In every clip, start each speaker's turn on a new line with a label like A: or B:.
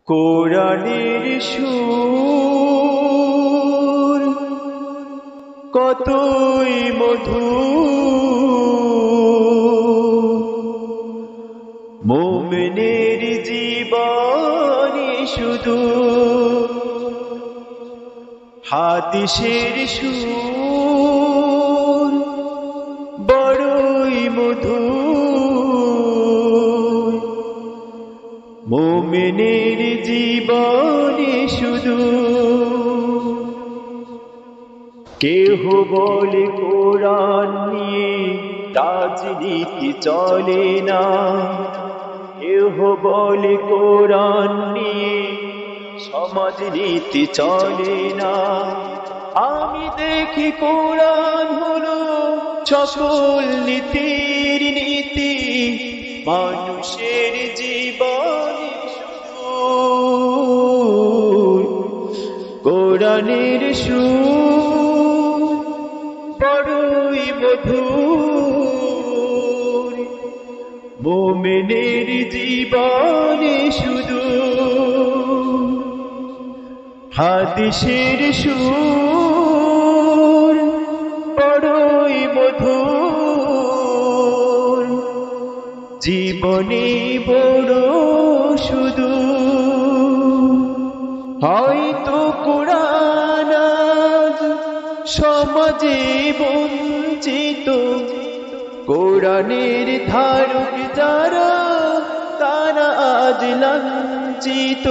A: কোরআনের সুর কতই মধুর, মুমিনের জীবনে শুধু হাদিসের সুর বড়ই মধুর, মুমিনের জীবনে শুধু। কেহ বলে কোরআন নিয়ে রাজনীতি চলে না, কেহ বলে কোরআন নিয়ে সমাজনীতি চলে না। আমি দেখি কোরআন হলো সকল নীতির নীতি, মানুষের জীবনে সুর। কোরআনের সুর বড়ই মধুর, মুমিনের জীবনে শুধু হাদিসের সুর বড়ই মধুর, জীবনে বড় শুধু। হয়তো কোরআন আজ সমাজে বঞ্চিত, কোরআনের ধারক যারা তারা আজ লাঞ্ছিত।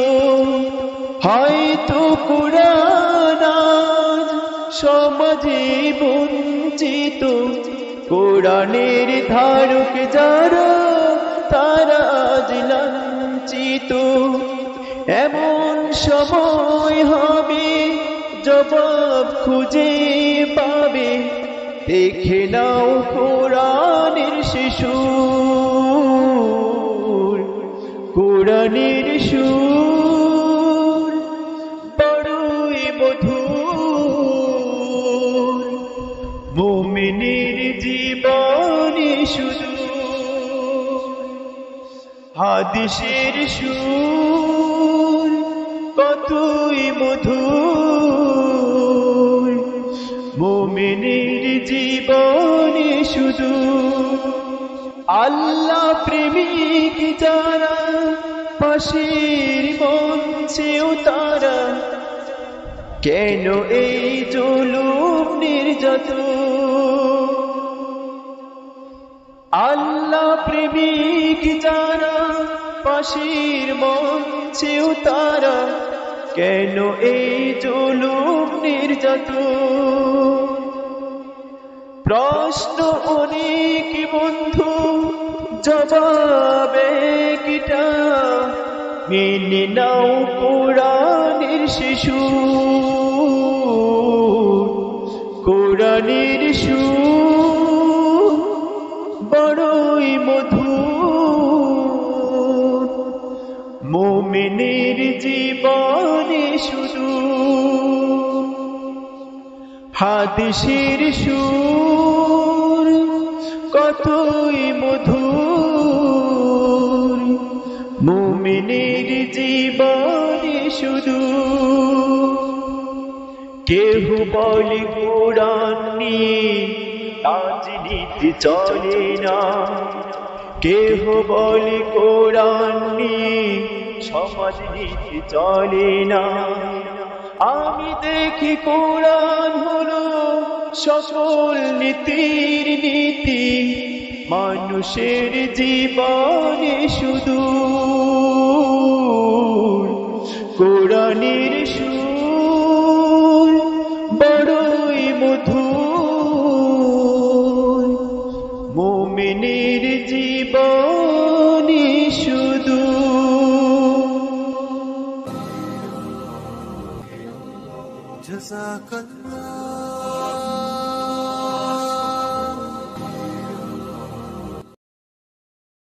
A: হয়তো কোরআন আজ সমাজে বঞ্চিত, কোরআনের ধারক যারা তারা আজ লাঞ্ছিত। এমন সময় হবে জবাব খুঁজে পাবে, দেখে নাও কোরআনের শিশু। কোরআনের সুর বড়ই মধুর, মুমিনের জীবনে শুধু হাদিসের সুর কতই মধুর, মুমিনের জীবনে শুধু। আল্লাহ প্রেমিক যারা পাশের মঞ্চেও তারা, কেন এই জুলুম নির্যাতন? আল্লাহ প্রেমিক যারা পাশের মঞ্চেও তারা, কেন এই জুলুম নির্যাতন? প্রশ্ন অনেক বন্ধু, জবাব একটা, মেনে নাও কোরআনের শিশু। কোরআনের সুর বড়ই মধুর, মুমিনের জীবনে শুধু হাদিসের সুর কতই মধুর, মুমিনের জীবনে শুধু। কেহ বলে কোরআন নিয়ে রাজনীতি চলে না, কেহ বলে কোরআন নিয়ে সমাজনীতি চলে না। আমি দেখি কোরআন হলো সকল নীতির নীতি, মানুষের জীবনে শুধু কোরআনের সুর বড়ই মধুর, মুমিনের জীবনে শুধু।
B: জাযাকাল্লাহ।